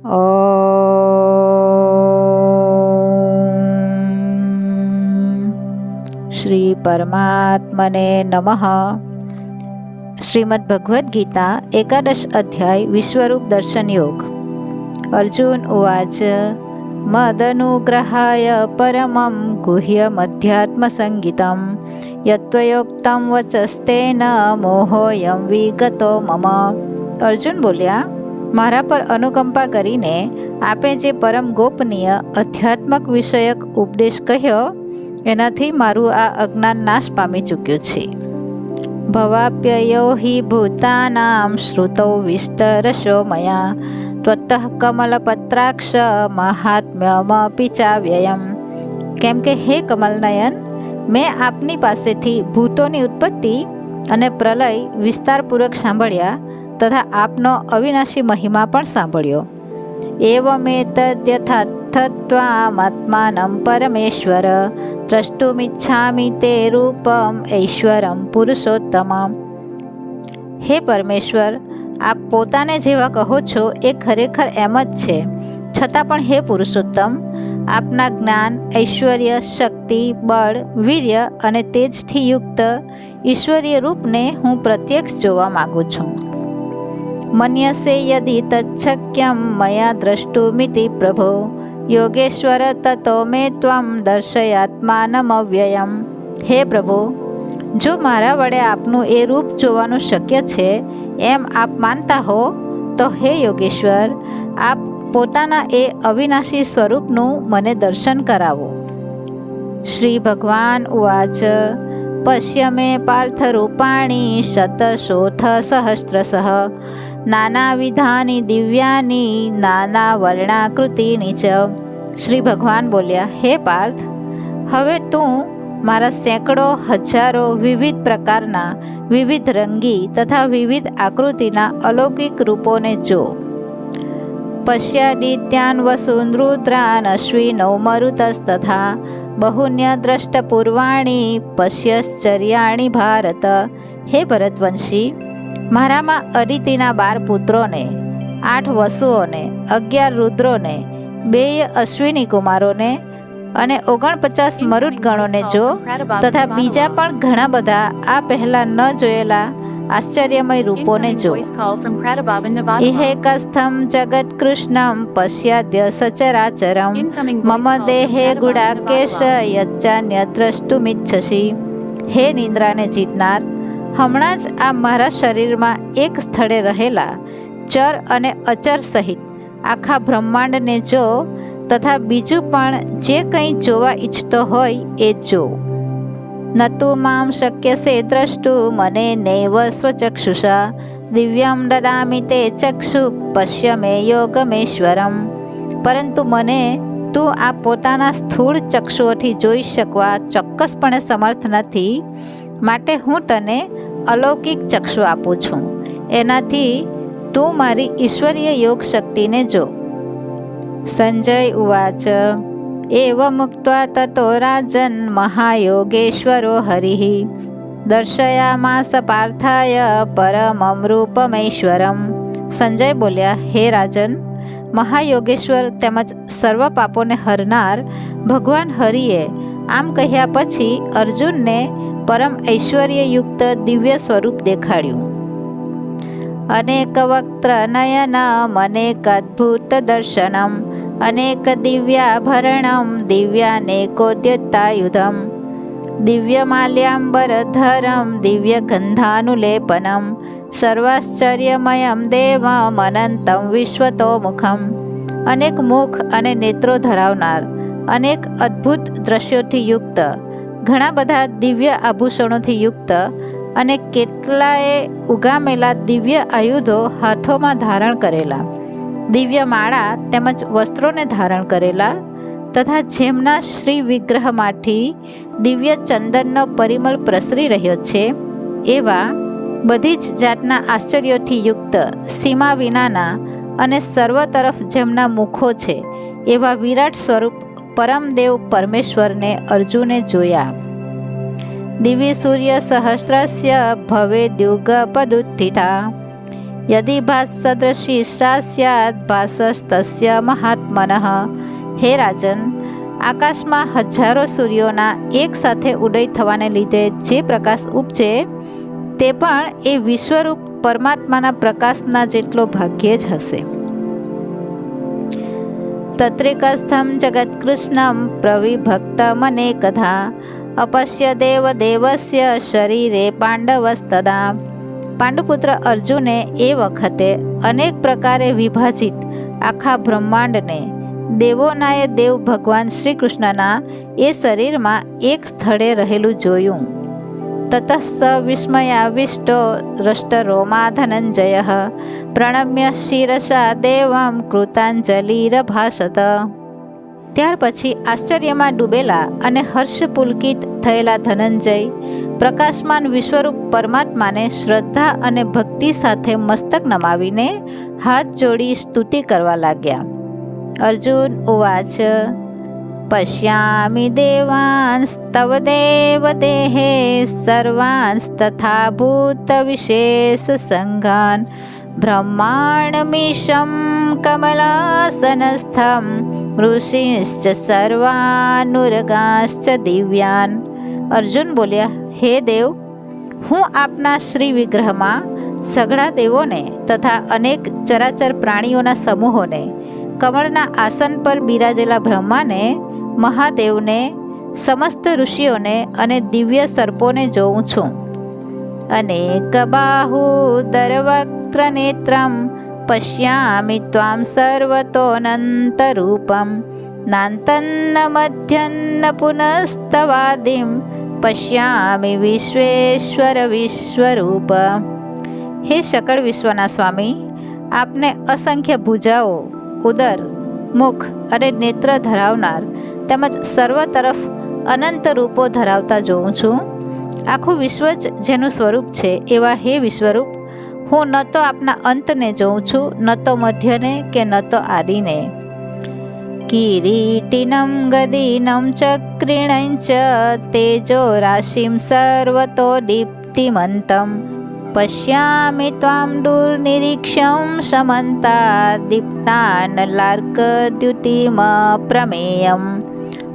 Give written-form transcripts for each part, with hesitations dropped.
શ્રી પરમાત્મને નમઃ। શ્રીમદ્ ભગવદ્ ગીતા એકાદશ અધ્યાય વિશ્વરૂપ દર્શન યોગ। અર્જુન ઉવાચ મદનુગ્રહાય પરમં ગુહ્યમધ્યાત્મ સંગીતમ યત્વયોક્તમ વચસ્તેન મોહોયં વિગતો મમ। અર્જુન બોલ્યા, મારા પર અનુકંપા કરીને આપે જે પરમ ગોપનીય અધ્યાત્મક વિષયક ઉપદેશ કહ્યો, એનાથી મારું આ અજ્ઞાન નાશ પામી ચૂક્યું છે। ભવાપ્યયો હિ ભૂતાનાં શ્રુતૌ વિસ્તરશો મયા ત્વત્તઃ કમલપત્રાક્ષ મહાત્મ્યમપિ ચાવ્યયમ। કેમ કે હે કમલનયન, મેં આપની પાસેથી ભૂતોની ઉત્પત્તિ અને પ્રલય વિસ્તારપૂર્વક સાંભળ્યા તથા આપનો અવિનાશી મહિમા પણ સાંભળ્યો। એવમેતદ્યથાર્થત્વામાત્માनं પરમેશ્વર દ્રષ્ટુમિચ્છામિ તે રૂપમ ઐશ્વરમ પુરુષોત્તમ। હે પરમેશ્વર, આપ પોતાને જેવા કહો છો એ ખરેખર એમ જ છે, છતાં પણ હે પુરુષોત્તમ, આપના જ્ઞાન, ઐશ્વર્ય, શક્તિ, બળ, વીર્ય અને તેજથી યુક્ત ઈશ્વરીય રૂપને હું પ્રત્યક્ષ જોવા માગું છું। મન્યસે યદિ તચ્છક્યમ મયા દ્રષ્ટુમિતિ પ્રભો યોગેશ્વર તતો મે ત્વમ દર્શયાત્માનમવ્યયમ। હે પ્રભુ, જો મારા વડે આપનું એ રૂપ જોવાનું શક્ય છે એમ આપ માનતા હો તો હે યોગેશ્વર, આપ પોતાના એ અવિનાશી સ્વરૂપનું મને દર્શન કરાવો। શ્રી ભગવાન ઉવાચ પશ્ય મે પાર્થરૂપાણી શતશોથ સહસ્રશઃ નાનાવિધાની દિવ્યાની નાનાવર્ણાકૃતિની ચ। શ્રી ભગવાન બોલ્યા, હે પાર્થ, હવે તું મારા સેંકડો હજારો વિવિધ પ્રકારના, વિવિધ રંગી તથા વિવિધ આકૃતિના અલૌકિક રૂપોને જો। પશ્યાદિત્યાન વસુન રુદ્રાન અશ્વિનૌ મરુતસ્તથા બહુન્યદ્રષ્ટપૂર્વાણી પશ્યશ્ચર્યાણી ભારત। હે ભરતવંશી, મારામાં અદિતિના 12 પુત્રોને, 8 વસુઓને, 11 રુદ્રોને, 2 અશ્વિની કુમારોને અને 49 મરુદગણોને જો, તથા બીજા પણ ઘણા બધા આ પહેલા ન જોયેલા આશ્ચર્યમય રૂપોને જો। ઇહેકસ્થમ જગત્કૃષ્ણમ પશ્યાદ્ય સચરાચરમ મમ દેહે ગુડાકેશ યચ્ચાન્ય દ્રષ્ટુમિચ્છસી। હે નિંદ્રાને જીતનાર, હમણાં જ આ મારા શરીરમાં એક સ્થળે રહેલા ચર અને અચર સહિત આખા બ્રહ્માંડને જો, તથા બીજું પણ જે કંઈ જોવા ઈચ્છતો હોય એ જો। નતુ મામ શક્યસે દ્રષ્ટુ મને નૈવ સ્વચક્ષુષા દિવ્યમ દદામિ તે ચક્ષુ પશ્ય મે યોગમેશ્વરમ। પરંતુ મને તું આ પોતાના સ્થૂળ ચક્ષુઓથી જોઈ શકવા ચોક્કસપણે સમર્થ નથી, માટે હું તને અલૌકિક ચક્ષુ આપું છું, એનાથી તું મારી ઈશ્વરીય યોગ શક્તિને જો। સંજય ઉવાચ એવમુક્ત્વા તતો રાજન મહાયોગેશ્વરો હરિઃ દર્શયામાસ પાર્થાય પરમં રૂપમૈશ્વરમ। સંજય બોલ્યા, હે રાજન, મહાયોગેશ્વર તેમજ સર્વ પાપોને હરનાર ભગવાન હરિએ આમ કહ્યા પછી અર્જુનને પરમ ઐશ્વર્યયુક્ત દિવ્ય સ્વરૂપ દેખાડ્યું। અનેક વક્ત્ર નયનમ અનેકદ્ભુત દર્શનમ અનેક દિવ્યાભરણમ દિવ્યાનેકોદ્યતાયુધમ દિવ્યમાલ્યાંબરધરમ દિવ્યગંધાનુલેપનમ સર્વાશ્ચર્યમયમ દેવમ અનંતમ વિશ્વતોમુખમ। અનેક મુખ અને નેત્રો ધરાવનાર, અનેક અદ્ભુત દ્રશ્યોથી યુક્ત, ઘણા બધા દિવ્ય આભૂષણોથી યુક્ત અને કેટલાએ ઉગામેલા દિવ્ય આયુધો હાથોમાં ધારણ કરેલા, દિવ્ય માળા તેમજ વસ્ત્રોને ધારણ કરેલા, તથા જેમના શ્રી વિગ્રહમાંથી દિવ્ય ચંદનનો પરિમળ પ્રસરી રહ્યો છે એવા બધી જ જાતના આશ્ચર્યોથી યુક્ત, સીમા વિનાના અને સર્વ તરફ જેમના મુખો છે એવા વિરાટ સ્વરૂપ પરમદેવ પરમેશ્વરને અર્જુને જોયા। દિવ્ય સૂર્ય સહસ્રસ્ય ભવેદ્યુગપદુત્થિતા યદિ ભાસસદૃશી સા સ્યાદ ભાસસ્તસ્ય મહાત્મનઃ. હે રાજન, આકાશમાં હજારો સૂર્યોના એક સાથે ઉદય થવાને લીધે જે પ્રકાશ ઉપજે તે પણ એ વિશ્વરૂપ પરમાત્માના પ્રકાશના જેટલો ભાગ્યે જ હશે. તત્રિકસ્થમ જગત્કૃષ્ણમ પ્રવિભક્તમનેકધા અપશ્ય દેવદેવસ્ય શરીરે પાંડવસ્તદા. પાંડુપુત્ર અર્જુને એ વખતે અનેક પ્રકારે વિભાજિત આખા બ્રહ્માંડને દેવોનાએ દેવ ભગવાન શ્રી કૃષ્ણના એ શરીરમાં એક સ્થળે રહેલું જોયું. તતઃ સ વિસ્મયાવિષ્ટો રષ્ટરોમા ધનંજય પ્રણમ્ય શિરસા દેવમ કૃતાંજલિરભાષત. ત્યાર પછી આશ્ચર્યમાં ડૂબેલા અને હર્ષપુલકિત થયેલા ધનંજય પ્રકાશમાન વિશ્વરૂપ પરમાત્માને શ્રદ્ધા અને ભક્તિ સાથે મસ્તક નમાવીને હાથ જોડી સ્તુતિ કરવા લાગ્યા. અર્જુન ઉવાચ પશ્યામિ દેવાંસ્તવ દેવ દેહે સર્વાંસ્તથા ભૂત વિશેષ સંઘાન બ્રહ્માણમીશં કમલાસનસ્થં ઋષિશ્ચ સર્વાનુરગાશ્ચ દિવ્યાન. અર્જુન બોલ્યા, હે દેવ, હું આપના શ્રી વિગ્રહમાં સઘળા દેવોને તથા અનેક ચરાચર પ્રાણીઓના સમૂહોને, કમળના આસન પર બિરાજેલા બ્રહ્માને, મહાદેવને, સમસ્ત ઋષિઓને અને દિવ્ય સર્પોને જોઉં છું. અનેક બાહુદરવક્ત્ર નેત્રમ પશ્યામિ ત્વામ સર્વતોનંતરૂપમ નાંતન્ન મધ્યન્ન પુનસ્તવાદિમ પશ્યામિ વિશ્વેશ્વર વિશ્વરૂપ. હે શકળ વિશ્વના સ્વામી, આપને અસંખ્ય ભુજાઓ, ઉદર, મુખ અને નેત્ર ધરાવનાર તેમજ સર્વ તરફ અનંત રૂપો ધરાવતા જોઉં છું. આખું વિશ્વ જ જેનું સ્વરૂપ છે એવા હે વિશ્વરૂપ, હું ન તો આપના અંતને જોઉં છું, ન તો મધ્યને કે ન તો આદિને. કિરીટિનમ ગદીનમ ચક્રિણંચ તેજો રાશિમ સર્વતો દીપ્તિમંતમ પશ્યામિ ત્વામ દુર્નિરીક્ષમ સમંતા દીપ્તાન લાર્કદ્યુતિમ પ્રમેયમ.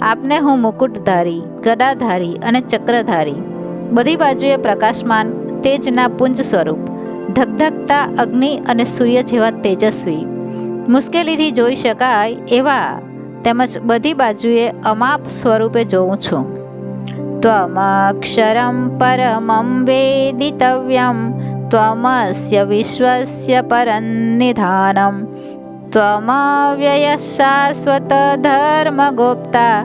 આપને હું મુકુટધારી, ગદાધારી અને ચક્રધારી, બધી બાજુએ પ્રકાશમાન તેજના પુંજ સ્વરૂપ, ધગધગતા અગ્નિ અને સૂર્ય જેવા તેજસ્વી, મુશ્કેલીથી જોઈ શકાય એવા તેમજ બધી બાજુએ અમાપ સ્વરૂપે જોઉં છું. ત્વમક્ષરમ પરમં વેદિતવ્યમ ત્વમસ્ય વિશ્વસ્ય પરન્નિધાનમ ત્વમવ્યયઃ શાશ્વત ધર્મગોપ્તા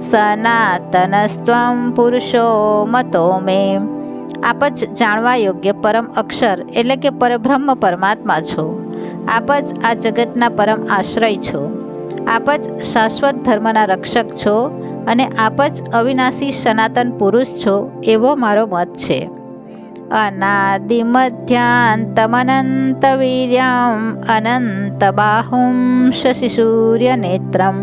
સનાતનસ્ત્વં પુરુષો મતો મે. આપ જ જાણવા યોગ્ય પરમ અક્ષર એટલે કે પરબ્રહ્મ પરમાત્મા છો. આપ જ આ જગતના પરમ આશ્રય છો. આપ જ શાશ્વત ધર્મના રક્ષક છો અને આપ જ અવિનાશી સનાતન પુરુષ છો એવો મારો મત છે. અનાદિમધ્યાંતમનંત વીર્યમ અનંત બાહુમ શશિસૂર્ય નેત્રમ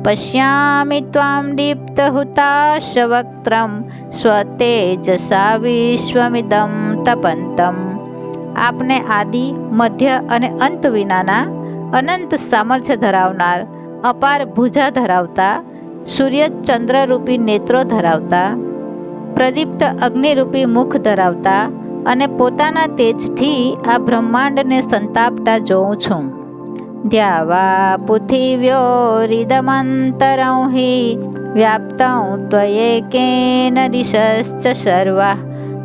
પશ્યામિ ત્વામ દીપ્તહુતાશવક્ત્રમ સ્વતેજસા વિશ્વમિદં તપંતમ. આપને આદિ, મધ્ય અને અંત વિનાના અનંત સામર્થ્ય ધરાવનાર, અપાર ભુજા ધરાવતા, સૂર્ય ચંદ્રરૂપી નેત્રો ધરાવતા, પ્રદીપ્ત અગ્નિરૂપી મુખ ધરાવતા અને પોતાના તેજથી આ બ્રહ્માંડને સંતાપતા જોઉં છું. દ્યાવા પૃથિવ્યોરિદમંતરં હિ વ્યાપ્तं ત્વયેકેન દિશશ્ચ સર્વાઃ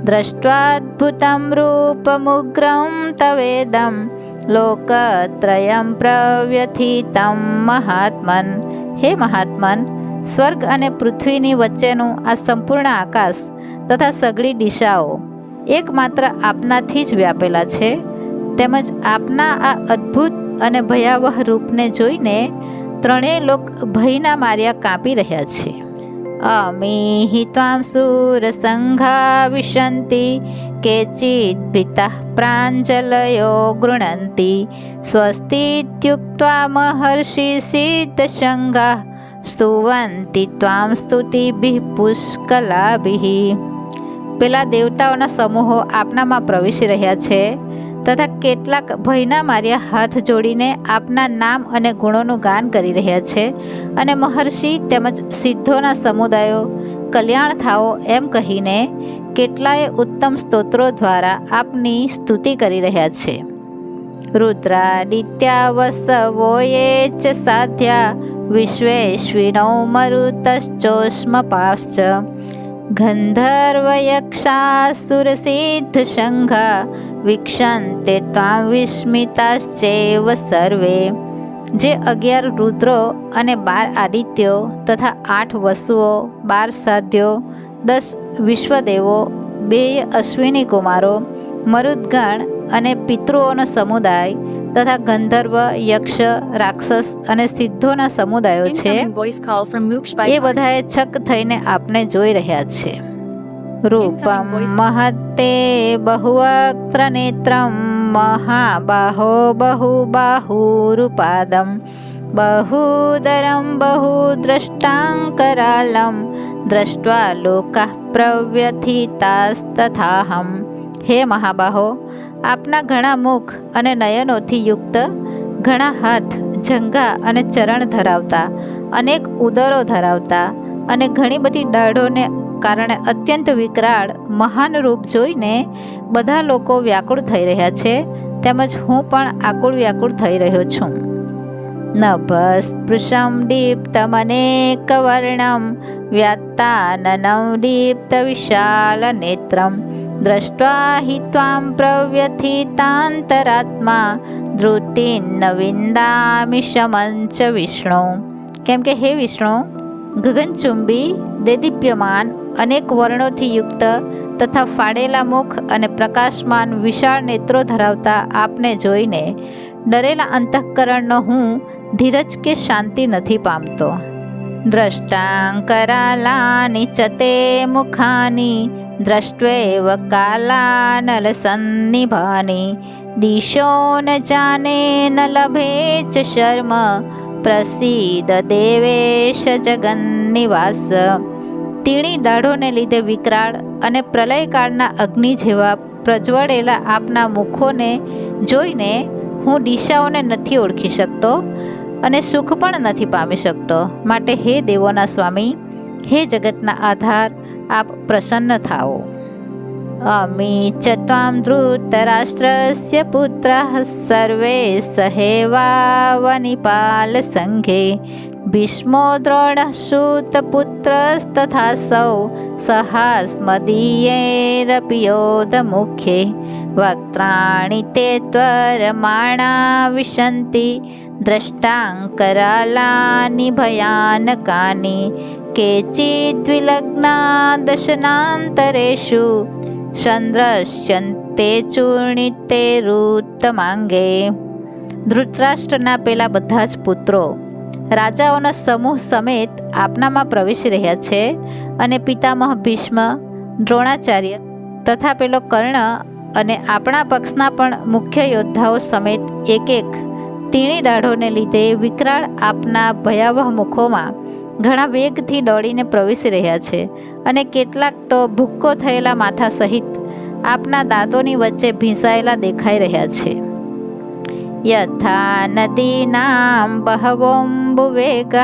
દૃષ્ટ્વાદ્ભુतं રૂપમુગ્રં તવેદં લોકત્રયં પ્રવ્યથિतं મહાત્મન. હે મહાત્મન, સ્વર્ગ અને પૃથ્વીની વચ્ચેનું આ સંપૂર્ણ આકાશ તથા સઘળી દિશાઓ એકમાત્ર આપનાથી જ વ્યાપેલા છે. તેમજ આપના આ અદ્ભુત અને ભયાવહ રૂપને જોઈને ત્રણેય લોક ભયના માર્યા કાપી રહ્યા છે. અમીહિ ત્વાં સુરસંઘા વિશન્તિ કેચિદ ભીતાઃ પ્રાંજલયો ગૃણન્તિ સ્વસ્તીત્યુક્ત્વા મહર્ષિ સિદ્ધસંઘાઃ સ્તુવન્તિ ત્વાં સ્તુતિભિઃ પુષ્કલાભિઃ. પેલા દેવતાઓના સમૂહો આપનામાં પ્રવેશી રહ્યા છે તથા કેટલાક ભયના માર્યા હાથ જોડીને આપના નામ અને ગુણોનું ગાન કરી રહ્યા છે અને મહર્ષિ તેમજ સિદ્ધોના સમુદાયો કલ્યાણ થાઓ એમ કહીને કેટલાય ઉત્તમ સ્તોત્રો દ્વારા આપની સ્તુતિ કરી રહ્યા છે. રુદ્રાદિત્યા વસવોએ ચ સાધ્યા વિશ્વેશ્વિનૌ મરુતશ્ચોષ્મપાશ્ચ ગંધર્વયક્ષાસુરસિદ્ધશંઘા વીક્ષન્તે ત્વાં વિસ્મિતાશ્ચૈવ સર્વે. જે 11 રુદ્રો અને 12 આદિત્યો તથા 8 વસુઓ, 12 સાધ્યો, 10 વિશ્વદેવો, 2 અશ્વિની કુમારો, મરુદગણ અને પિતૃઓનો સમુદાય તથા ગંધર્વ, યક્ષ, રાક્ષસ અને સિદ્ધોના સમુદાયો છે એ બધાએ છક થઈને આપને જોઈ રહ્યા છે. રૂપમ મહત્તે બહુવક્ત્ર નેત્રમ મહાબાહો બહુબાહુરૂપાદમ બહુદરમ બહુદ્રષ્ટાંકરાલમ દ્રષ્ટ્વા લોકાઃ પ્રવ્યથિતાસ્તથાહમ. હે મહાબાહો, આપના ઘણા મુખ અને નયનોથી યુક્ત, ઘણા હાથ, જંઘા અને ચરણ ધરાવતા, અનેક ઉદરો ધરાવતા અને ઘણી બધી દાઢોને કારણે અત્યંત વિકરાળ મહાન રૂપ જોઈને બધા લોકો વ્યાકુળ થઈ રહ્યા છે, તેમજ હું પણ આકુળ વ્યાકુળ થઈ રહ્યો છું. નભસ્પૃશમ દીપ્તમનેકવર્ણમ વ્યાત્તાનનમ દીપ્ત વિશાલ નેત્રમ દ્રષ્ટ્વા હિ ત્વાં પ્રવ્યથિતાંતરાત્મા ધૃતિન્ન વિંદામિ શમંચ વિષ્ણુ. કેમ કે હે વિષ્ણુ, ગગનચુંબી, દેદીપ્યમાન, અનેક વર્ણોથી યુક્ત તથા ફાડેલા મુખ અને પ્રકાશમાન વિશાળ નેત્રો ધરાવતા આપને જોઈને ડરેલા અંતઃકરણનો હું ધીરજ કે શાંતિ નથી પામતો. દ્રષ્ટાંકરાલાની ચ તે મુખાની દ્રષ્ટ્વેવ કાલાનલસન્નિભાની દિશો ન જાને ન લભે ચ શર્મ પ્રસીદ દેવેશ જગન્નિવાસ. તીણી દાઢોને લીધે વિકરાળ અને પ્રલયકાળના અગ્નિ જેવા પ્રજ્વળેલા આપના મુખોને જોઈને હું દિશાઓને નથી ઓળખી શકતો અને સુખ પણ નથી પામી શકતો. માટે હે દેવોના સ્વામી, હે જગતના આધાર, આપ પ્રસન્ન થાઓ. અમી ચ ત્વાં ધૃતરાષ્ટ્રસ્ય પુત્રઃ સર્વે સહેવાવનિપાલ સંઘે ભીષ્મો દ્રોણઃ સૂતપુત્રસ્તથાસૌ સહાસ્મદીયૈરપી યોધમુખ્યે વક્ત્રાણિ તે ત્વરમાણા વિશન્તિ દ્રષ્ટાંકરાલાની ભયાનકાની કેચિદ્વિલગ્ના દશનાંતરેષુ સંદ્રશ્યન્તે ચૂર્ણિતે ઋતમાંગે. ધૃતરાષ્ટ્રના પેલા બધા જ પુત્રો રાજાઓના સમૂહ સમેત આપનામાં પ્રવેશી રહ્યા છે અને પિતામહ ભીષ્મ, દ્રોણાચાર્ય તથા પેલો કર્ણ અને આપણા પક્ષના પણ મુખ્ય યોદ્ધાઓ સમેત એક એક તીણી દાઢોને લીધે વિકરાળ આપના ભયાવહ મુખોમાં ઘણા વેગથી દોડીને પ્રવેશી રહ્યા છે અને કેટલાક તો ભૂક્કો થયેલા માથા સહિત આપના દાંતોની વચ્ચે ભીંસાયેલા દેખાઈ રહ્યા છે. યથા નદીનાં બહવોંબુવેગઃ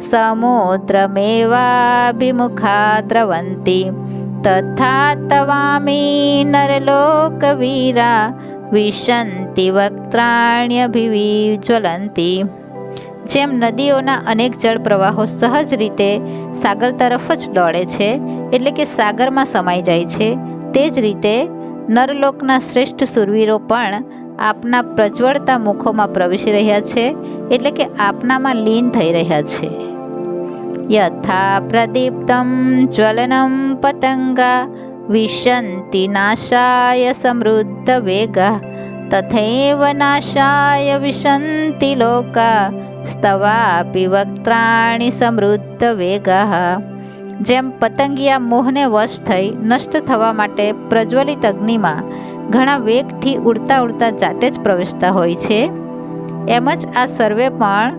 સમુદ્રમેવાભિમુખા દ્રવન્તિ તથા તવામી નરલોકવીરા વિશન્તિ વક્ત્રાણ્યભિવિજ્વલન્તિ. જેમ નદીઓના અનેક જળ પ્રવાહો સહજ રીતે સાગર તરફ જ દોડે છે, એટલે કે સાગરમાં સમાઈ જાય છે, તે જ રીતે નરલોકના શ્રેષ્ઠ સુરવીરો પણ આપના પ્રજ્વળતા મુખોમાં પ્રવેશી રહ્યા છે, એટલે કે આપનામાં લીન થઈ રહ્યા છે. યથા પ્રદીપ્તમ જ્વલનમ પતંગા વિશન્તિ નાશાય સમૃદ્ધ વેગા તથૈવ નાશાય વિશન્તિ લોકા સ્તવાપી વક્ત્રાણિ સમૃદ્ધ વેગા. જેમ પતંગિયા મોહને વશ થઈ નષ્ટ થવા માટે પ્રજ્વલિત અગ્નિમાં ઘણા વેગથી ઉડતા ઉડતા જાતે જ પ્રવેશતા હોય છે, એમ જ આ સર્વે પણ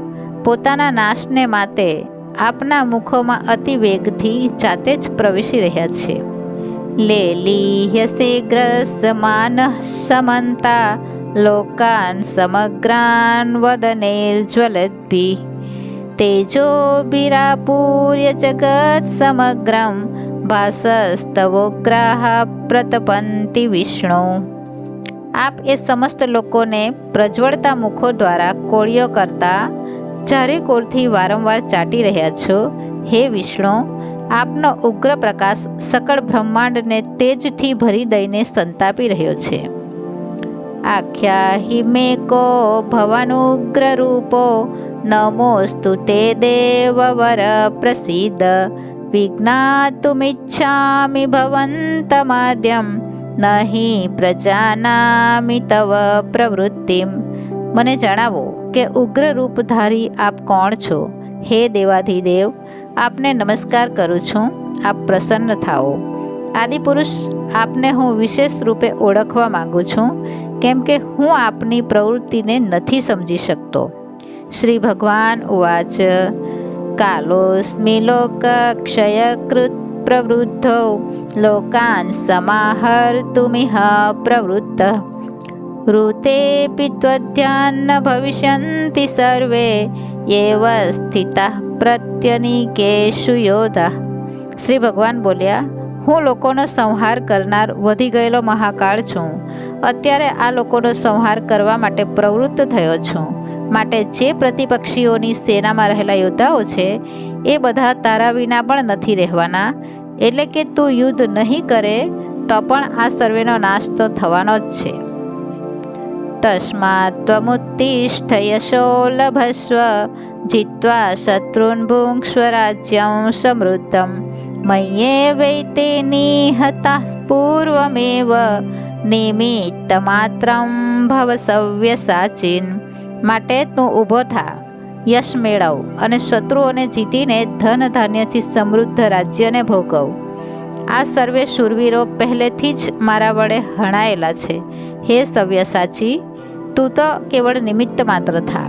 પોતાના નાશને માટે આપના મુખોમાં અતિ વેગથી જાતે જ પ્રવેશી રહ્યા છે. લેલીહ્ય શીઘ્રસ્માનઃ સમન્તા લોકાન સમગ્રાન વદનૈર્જ્વલદ્ભિઃ તેજોభిરાપૂર્ય જગત સમગ્રમ ભાસસ્તવોગ્રાહ પ્રતપંતિ વિષ્ણુ. આપ એ સમસ્ત લોકોને પ્રજ્વળતા મુખો દ્વારા કોળીઓ કરતા ચારે કોરથી વારંવાર ચાટી રહ્યા છો. હે વિષ્ણુ, આપનો ઉગ્ર પ્રકાશ સકળ બ્રહ્માંડને તેજથી ભરી દઈને સંતાપી રહ્યો છે. આખ્યાહિ મે કો ભવાનુગ્ર રૂપો નમોસ્તુ તે દેવવર પ્રસીદ વિજ્ઞાતુમિચ્છામિ ભવંતમાદ્યમ નહીં પ્રજાનામિ તવ પ્રવૃત્તિમ. મને જણાવો કે ઉગ્ર રૂપધારી આપ કોણ છો? હે દેવાધિદેવ, આપને નમસ્કાર કરું છું. આપ પ્રસન્ન થાઓ. આદિપુરુષ, આપને હું વિશેષ રૂપે ઓળખવા માંગુ છું, કેમ કે હું આપની પ્રવૃત્તિને નથી સમજી શકતો. શ્રી ભગવાન ઉવાચ કાલોસ્મિ લોકક્ષયકૃત પ્રવૃદ્ધો લોકાન સમાહર્તુમિહ પ્રવૃત્તઃ ઋતેऽપि ત્વદ્યાન્ન ભવિષ્યન્તિ સર્વે એવ સ્થિતાઃ પ્રત્યનિકેષુ યોધાઃ. શ્રી ભગવાન બોલ્યા, હું લોકોનો સંહાર કરનાર વધી ગયેલો મહાકાળ છું. અત્યારે આ લોકોનો સંહાર કરવા માટે પ્રવૃત્ત થયો છું. માટે જે પ્રતિપક્ષીઓની સેનામાં રહેલા યોદ્ધાઓ છે એ બધા તારા વિના પણ નથી રહેવાના. એટલે કે તું યુદ્ધ નહીં કરે તો પણ આ સર્વેનો નાશ તો થવાનો જ છે. તસ્માત્ ત્વમુત્તિષ્ઠ યશો લભસ્વ જીત્વા શત્રુન ભુંક્ષ્વ રાજ્યં સમૃદ્ધમ મય્યેવૈતે નિહતાઃ પૂર્વમેવ નિમિત્તમાત્રં ભવ સવ્યસાચીન. માટે તું ઊભો થા, યશ મેળવ અને શત્રુઓને જીતીને ધન ધાન્યથી સમૃદ્ધ રાજ્યને ભોગવ. આ સર્વે શૂરવીરો પહેલેથી જ મારા વડે હણાયેલા છે. હે સવ્યસાચી, તું તો કેવળ નિમિત્ત માત્ર થા.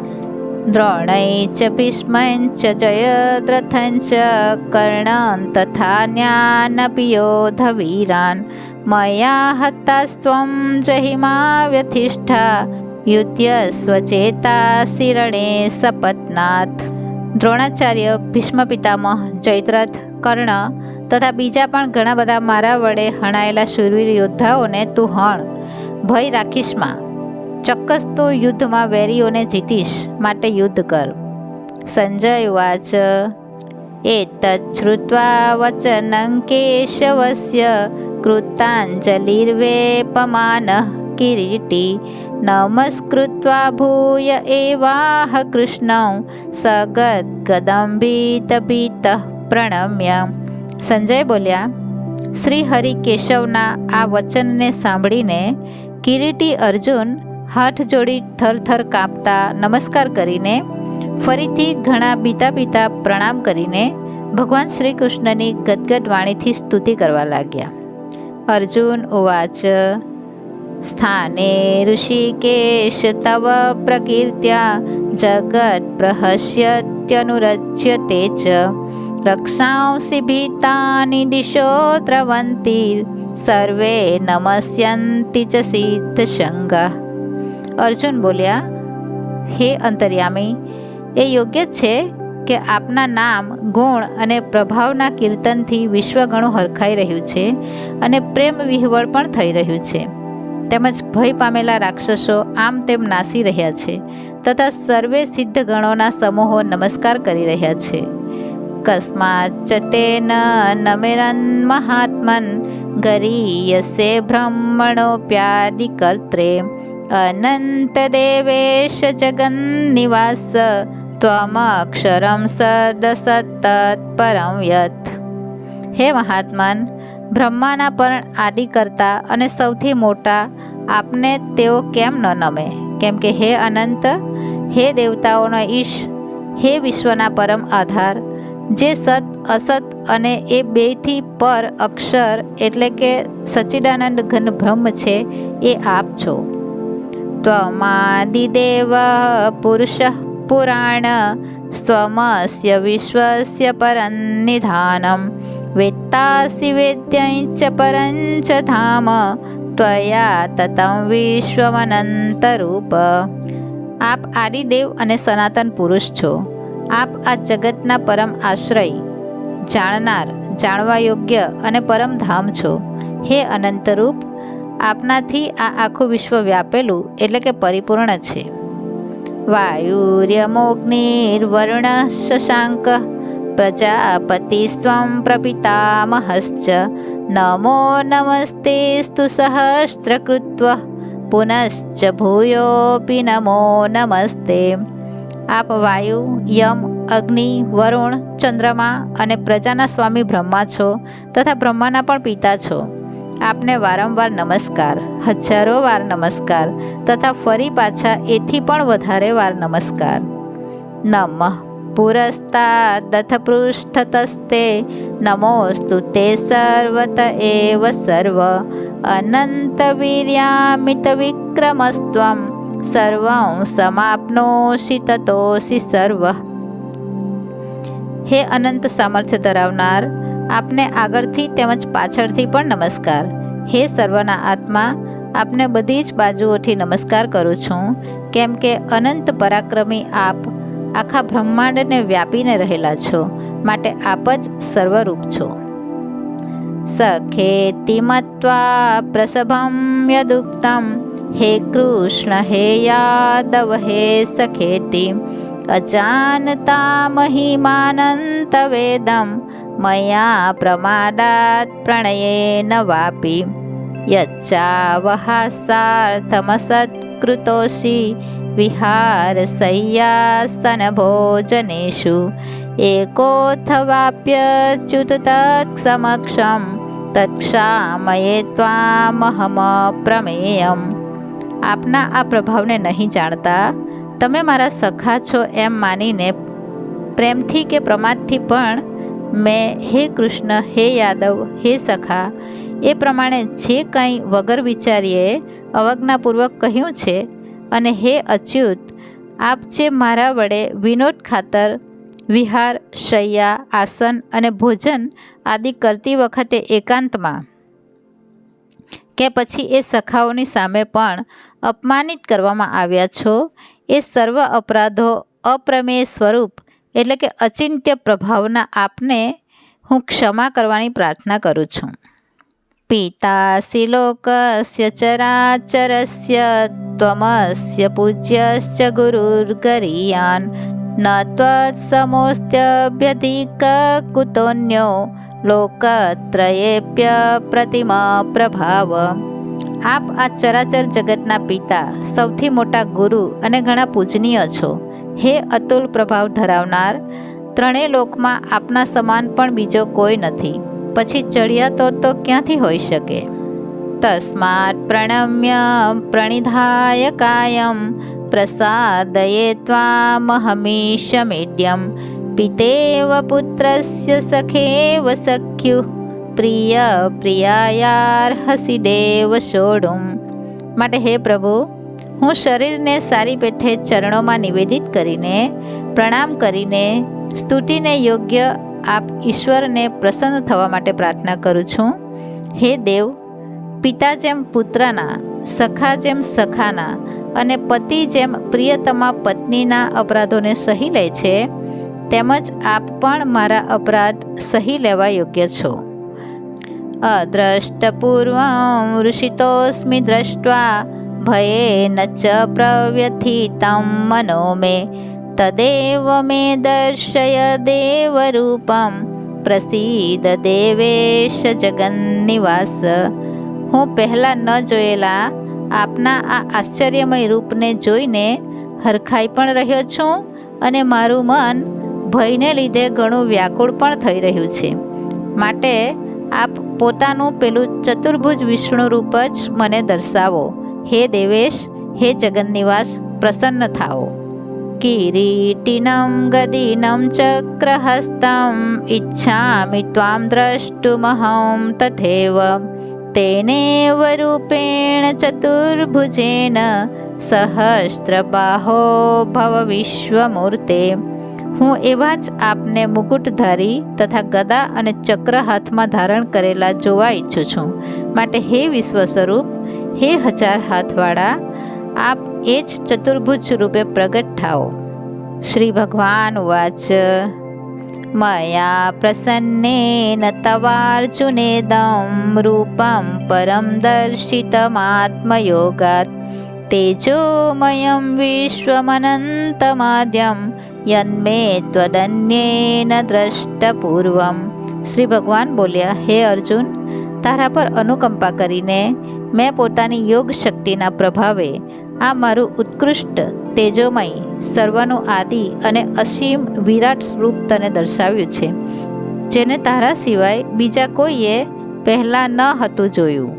દ્રોણૈચ ભીષ્મંચ જયદ્રથંચ કર્ણં તથા ન્યાનપી યોધવીરાન મયા હતાસ્ત્વં જહિમા વ્યથિષ્ઠા યુધ્યસ્વ ચેતાસી રણે સપત્નાથ. દ્રોણાચાર્ય, ભીષ્મ પિતામહ, જયદ્રથ, કર્ણ તથા બીજા પણ ઘણા બધા મારા વડે હણાયેલા શૂરવીર યોદ્ધાઓને તું હણ. ભય રાખીશમાં. ચોક્કસ તું યુદ્ધમાં વેરીઓને જીતીશ, માટે યુદ્ધ કર. સંજય ઉવાચ એતચ્ શ્રુત્વા વચनं કેશવસ્ય કૃતાંજલિર્વેપમાનઃ કિરીટી નમસ્કૃત્વા ભૂય એવાહ કૃષ્ણં સગદ્ગદંભીતભીતઃ પ્રણમ્ય. સંજય બોલ્યા, શ્રી હરિ કેશવના આ વચનને સાંભળીને કિરીટી અર્જુન હાથ જોડી થરથર કાંપતા નમસ્કાર કરીને ફરીથી ઘણા બીતા બીતા પ્રણામ કરીને ભગવાન શ્રી કૃષ્ણની ગદગદ વાણીથી સ્તુતિ કરવા લાગ્યા. અર્જુન ઉવાચ સ્થાને ઋષિકેશ તવ પ્રકીર્ત્યા જગત પ્રહસ્યત્યનુરજ્યતે ચ રક્ષાંસી ભીતાની દિશો દ્રવંતી સર્વે નમસ્યંતિ ચ સિદ્ધ સંગા. અર્જુન બોલ્યા, હે અંતર્યામી, એ યોગ્ય છે કે આપના નામ, ગુણ અને પ્રભાવના કીર્તનથી વિશ્વ ઘણું હરખાઈ રહ્યું છે અને પ્રેમ વિહવળ પણ થઈ રહ્યું છે. તેમજ ભય પામેલા રાક્ષસો આમ તેમ નાસી રહ્યા છે તથા સર્વે સિદ્ધ ગણોના સમૂહો નમસ્કાર કરી રહ્યા છે. કસ્માચ્ચ તેન નમેરન મહાત્મન ગરીયસે બ્રહ્મણોપ્યાદિકર્ત્રે અનંત દેવેશ જગન્નિવાસ ત્વમક્ષરં સદસત્તત્પરં યત. હે મહાત્મન, બ્રહ્માના પણ આદિ કરતા અને સૌથી મોટા આપને તેઓ કેમ ન નમે? કેમ કે હે અનંત, હે દેવતાઓનો ઈશ, હે વિશ્વના પરમ આધાર, જે સત અસત અને એ બેથી પર અક્ષર એટલે કે સચ્ચિદાનંદ ઘન બ્રહ્મ છે, એ આપ છો. ત્વમાદિદેવ પુરુષ પુરાણ સ્ત્વમસ્ય વિશ્વસ્ય પરન્નિધાનમ વેત્તાસि વેદ્યં ચ પરં ચ ધામ ત્વયા તतं વિશ્વમનંતરૂપ. આપ આદિદેવ અને સનાતન પુરુષ છો. આપ આ જગતના પરમ આશ્રય, જાણનાર, જાણવા યોગ્ય અને પરમ ધામ છો. હે અનંતરૂપ, આપનાથી આ આખું વિશ્વ વ્યાપેલું એટલે કે પરિપૂર્ણ છે. વાયુર્યમોગ્નિર્વરુણ શશાંક પ્રજાપતિ સ્વં પ્રપિતામહશ્ચ નમો નમસ્તેસ્તુ સહસ્રકૃત્વ પુનશ્ચ ભૂયોપી નમો નમસ્તે. આપ વાયુ, યમ, અગ્નિ, વરુણ, ચંદ્રમા અને પ્રજાના સ્વામી બ્રહ્મા છો તથા બ્રહ્માના પણ પિતા છો. આપને વારંવાર નમસ્કાર, હજારો વાર નમસ્કાર તથા ફરી પાછા એથી પણ વધારે વાર નમસ્કાર. નમઃ પુરસ્તાદથ પૃષ્ઠતસ્તે નમોસ્તુ તે સર્વત એવ સર્વ અનંત વીર્યામિત વિક્રમસ્ત્વં સર્વં સમાપ્નોષિ તતોષિ સર્વ. હે અનંત સામર્થ્ય ધરાવનાર, આપને આગળથી તેમજ પાછળથી પણ નમસ્કાર. હે સર્વના આત્મા, આપને બધી જ બાજુઓથી નમસ્કાર કરું છું, કેમ કે અનંત પરાક્રમી આપ આખા બ્રહ્માંડને વ્યાપીને રહેલા છો, માટે આપ જ સર્વરૂપ છો. સખેતિ મત્વા પ્રસભમ યદુક્તમ હે કૃષ્ણ હે યાદવ હે સખેતિ અજાનતા મહિમાનંત વેદમ મયા પ્રમાદાત પ્રણયેન વાપી યચ્ચાવહાસાર્થમસત્કૃતોષિ વિહારશય્યાસન ભોજનેષુ એકોથવાપ્યચ્યુત તત્સમક્ષમ તત્ક્ષામયે ત્વામહમ પ્રમેયમ. આપના આ પ્રભાવને નહીં જાણતા તમે મારા સખા છો એમ માનીને પ્રેમથી કે પ્રમાદથી પણ મેં હે કૃષ્ણ હે યાદવ હે સખા એ પ્રમાણે જે કંઈ વગર વિચારીએ અવજ્ઞાપૂર્વક કહ્યું છે, અને હે અચ્યુત, આપ જે મારા વડે વિનોદ ખાતર વિહાર, શય્યા, આસન અને ભોજન આદિ કરતી વખતે એકાંતમાં કે પછી એ સખાઓની સામે પણ અપમાનિત કરવામાં આવ્યા છો, એ સર્વ અપરાધો અપ્રમેય સ્વરૂપ એટલે કે અચિંત્ય પ્રભાવના આપને હું ક્ષમા કરવાની પ્રાર્થના કરું છું. પિતાસી લોકસ્ય ચરાચરસ્ય ત્વમસ્ય પૂજ્યશ્ચ ગુરુર્ગરીયાન ન ત્વત્સમોસ્ત્યભ્યધિક કુતોન્યો લોકત્રયેપ્ય પ્રતિમ પ્રભાવ. આપ આ ચરાચર જગતના પિતા, સૌથી મોટા ગુરુ અને ઘણા પૂજનીય છો. હે અતુલ પ્રભાવ ધરાવનાર, ત્રણેય લોકમાં આપના સમાન પણ બીજો કોઈ નથી, પછી ચડિયાતો તો ક્યાંથી હોઈ શકે. તસ્માત પ્રણમ્ય પ્રણિધાય કાયમ પ્રસાદયે ત્વામહમીશમીડ્યમ પિતેવ પુત્રસ્ય સખેવ સખ્યુ પ્રિય પ્રિયાયાર્હસી દેવ સોઢું. માટે હે પ્રભુ, હું શરીરને સારી પેઠે ચરણોમાં નિવેદિત કરીને પ્રણામ કરીને સ્તુતિને યોગ્ય આપ ઈશ્વરને પ્રસન્ન થવા માટે પ્રાર્થના કરું છું. હે દેવ, પિતા જેમ પુત્રના, સખા જેમ સખાના અને પતિ જેમ પ્રિયતમા પત્નીના અપરાધોને સહી લે છે, તેમજ આપ પણ મારા અપરાધ સહી લેવા યોગ્ય છો. અદ્રષ્ટપૂર્વં વૃષિતોસ્મિ દ્રષ્ટ્વા ભયેન ચ પ્રવ્યથિतं મનો મે તદેવ મે દર્શય દેવરૂપમ પ્રસીદ દેવેશ જગન્નિવાસ. હું પહેલાં ન જોયેલા આપના આ આશ્ચર્યમય રૂપને જોઈને હરખાઈ પણ રહ્યો છું, અને મારું મન ભયને લીધે ઘણું વ્યાકુળ પણ થઈ રહ્યું છે. માટે આપ પોતાનું પેલું ચતુર્ભુજ વિષ્ણુ રૂપ જ મને દર્શાવો. હે દેવેશ, હે જગન્નિવાસ, પ્રસન્ન થાઓ. કિરીટિનમ ગદિનમ ચક્રહસ્તમ ઇચ્છામિ ત્વામ દ્રષ્ટુમહં તથૈવ તેનેવ રૂપેણ ચતુર્ભુજેન સહસ્રબાહો ભવ વિશ્વમૂર્તે. હું એવા જ આપને મુકુટધારી તથા ગદા અને ચક્ર હાથમાં ધારણ કરેલા જોવા ઈચ્છું છું. માટે હે વિશ્વ સ્વરૂપ, હે 1000 હાથવાળા, આપ એ જ ચતુર્ભુજ રૂપે પ્રગટ થાઓ. શ્રી ભગવાન ઉવાચ મયા પ્રસન્નેન તવાર્જુનેદં રૂપં પરમ દર્શિતમાત્મયોગાત તેજોમયં વિશ્વમનંતમાદ્યં યન્મે ત્વદન્યેન દ્રષ્ટપૂર્વમ. શ્રી ભગવાન બોલ્યા, હે અર્જુન, તારા પર અનુકંપા કરીને મેં પોતાની યોગ શક્તિના પ્રભાવે આ મારું ઉત્કૃષ્ટ તેજોમય સર્વનું આદિ અને અસીમ વિરાટ સ્વરૂપ તને દર્શાવ્યું છે, જેને તારા સિવાય બીજા કોઈએ પહેલાં ન હતું જોયું.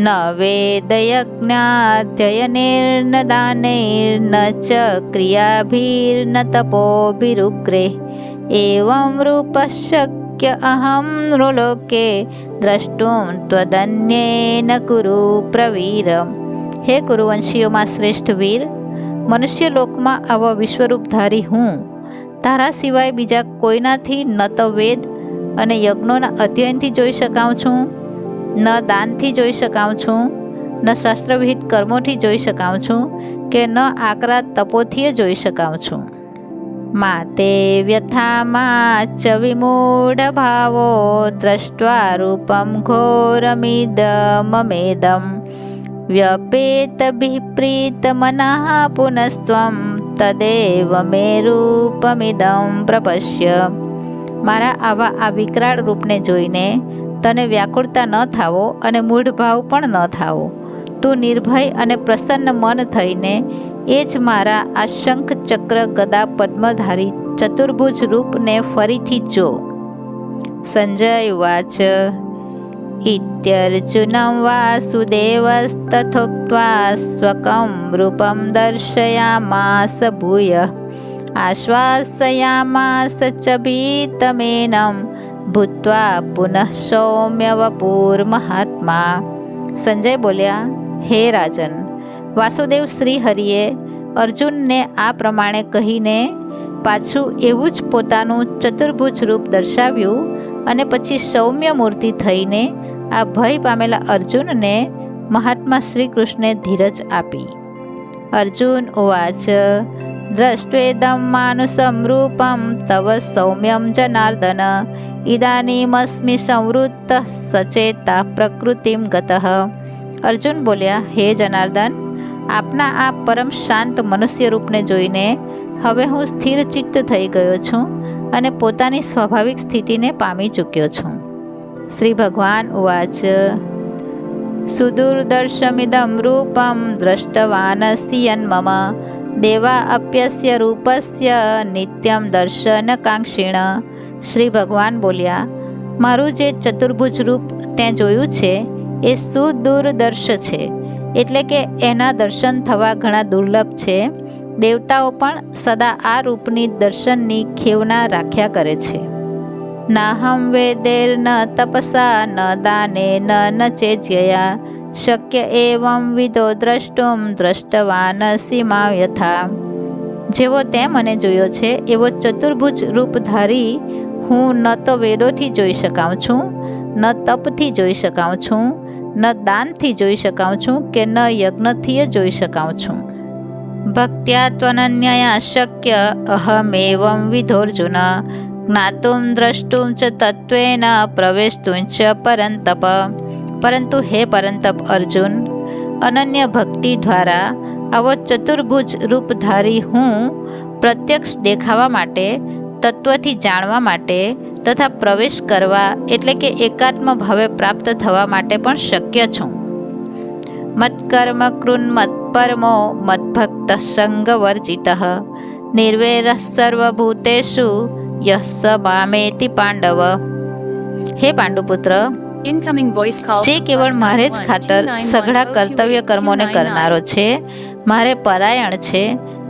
ન વેદયજ્ઞાધ્યયનેર્ન દાનૈર્ન ચ ક્રિયાભીર્ન તપોભિરુગ્રે એવં રૂપશક્ય અહં નૃલોકે દ્રષ્ટું ત્વદન્યેન કુરુ પ્રવીરમ. હે કુરુવંશીઓમાં શ્રેષ્ઠ વીર, મનુષ્ય લોકમાં આવો વિશ્વરૂપધારી હું તારા સિવાય બીજા કોઈનાથી ન તો વેદ અને યજ્ઞોના અધ્યયનથી જોઈ શકાઉં છું, ન દાનથી જોઈ શકાઉં છું, ન શાસ્ત્રવિહિત કર્મોથી જોઈ શકાઉં છું, કે ન આકરા તપોથી જોઈ શકાઉં છું. માતે વ્યથામાં ચ વિમૂઢ ભાવો દ્રષ્ટ્વા રૂપમ ઘોરમિદમમેદમ વ્યપેતભિપ્રીતમનઃ પુનસ્ત્વં તદેવ મે રૂપમિદં પ્રપશ્ય. મારા આવા આ વિકરાળ રૂપને જોઈને તને વ્યાકુળતા ન થાવો અને મૂઢ ભાવ પણ ન થાવો. તું નિર્ભય અને પ્રસન્ન મન થઈને એ જ મારા આ શંખ ચક્ર ગદા પદ્મધારી ચતુર્ભુજ રૂપને ફરીથી જો. સંજય ઉવાચ ઇત્યર્જુનં વાસુદેવસ્તથોક્ત્વા સ્વકં રૂપં દર્શયામાસ ભૂયઃ આશ્વાસયામાસ ચ ભીતમેनं ભૂત્વા પુનઃ સૌમ્ય વપુર્મહાત્મા. સંજય બોલ્યા, હે રાજન, વાસુદેવ શ્રી હરિએ અર્જુનને આ પ્રમાણે કહીને પાછું એવું જ પોતાનું ચતુર્ભુજ રૂપ દર્શાવ્યું અને પછી સૌમ્ય મૂર્તિ થઈને આ ભય પામેલા અર્જુનને મહાત્મા શ્રી કૃષ્ણે ધીરજ આપી. અર્જુન ઉવાચ દ્રષ્ટ્વેદં માનુષં રૂપં તવ સૌમ્યં જનાર્દન ઇદાનીમસ્મિ સંવૃત્તઃ સચેતા પ્રકૃતિમ ગતઃ. અર્જુન બોલ્યા, હે જનાર્દન, આપના આ પરમ શાંત મનુષ્ય રૂપને જોઈને હવે હું સ્થિર ચિત્ત થઈ ગયો છું અને પોતાની સ્વાભાવિક સ્થિતિને પામી ચૂક્યો છું. શ્રી ભગવાન ઉવાચ સુદુર્દર્શમિદં રૂપં દ્રષ્ટવાનસી મમ દેવા અપ્યસ્ય રૂપસ્ય નિત્યમ દર્શનકાંક્ષિણ. શ્રી ભગવાન બોલ્યા, મારું જે ચતુર્ભુજ રૂપ તે જોયું છે એ સુદૂરદર્શ છે, એટલે કે એના દર્શન થવા ઘણા દુર્લભ છે. દેવતાઓ પણ સદા આ રૂપની દર્શનની ખેવના રાખ્યા કરે છે. નાહમ વેદેર ન તપસા ન દાનેન ન ચેજ્યયા શક્ય એવં વિદો દ્રષ્ટુમ દ્રષ્ટવાનસી મા યથા. જેવો તે મને જોયો છે એવો ચતુર્ભુજ રૂપધારી હું ન તો વેદોથી જોઈ શકાઉં છું, ન તપથી જોઈ શકાઉં છું, ન દાનથી જોઈ શકાઉં છું, કે ન યજ્ઞથી જોઈ શકાઉં છું. ભક્ત્યા ત્વનન્યયા શક્ય અહમેવં વિધોર્જુન જ્ઞાતુમ દ્રષ્ટુમ ચ તત્વેન પ્રવેષ્તું ચ પરંતપ. પરંતુ હે પરંતપ અર્જુન, અનન્ય ભક્તિ દ્વારા આવો ચતુર્ભુજ રૂપધારી હું પ્રત્યક્ષ દેખાવા માટે, તત્વથી જાણવા માટે તથા પ્રવેશ કરવા એટલે કે એકાત્મ ભાવે પ્રાપ્ત થવા માટે પણ શક્ય છું. મત્કર્મ કૃન્મત્પરમો મદ્ભક્ત સંગવર્જિતઃ નિર્વૈરઃ સર્વભૂતેષુ યઃ સ મામેતિ પાંડવ. હે પાંડુપુત્ર, જે કેવળ મારે જ ખાતર સઘળા કર્તવ્ય કર્મોને કરનારો છે, મારે પરાયણ છે,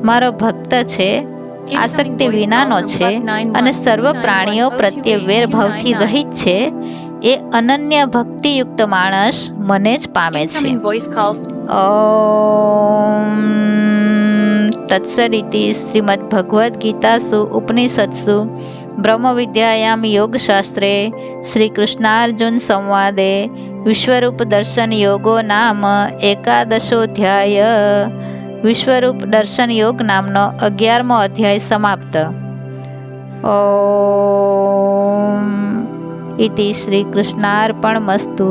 મારો ભક્ત છે, આસક્તિ વિનાનો છે અને સર્વ પ્રાણીઓ પ્રત્યે વેરભાવથી રહિત છે, એ અનન્ય ભક્તિયુક્ત માણસ મને જ પામે છે. ઓમ तत्सदिति श्रीमद्भगवद्गीतासु उपनिषत्सु ब्रह्मविद्यायां योगशास्त्रे श्रीकृष्णार्जुनसंवादे विश्वरूपदर्शनयोगो नाम एकादशोऽध्याय। विश्वरूपदर्शनयोग नामनो 11मो अध्याय समाप्त। ओम इति श्रीकृष्णार्पणमस्तु।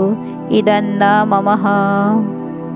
इदं न मम।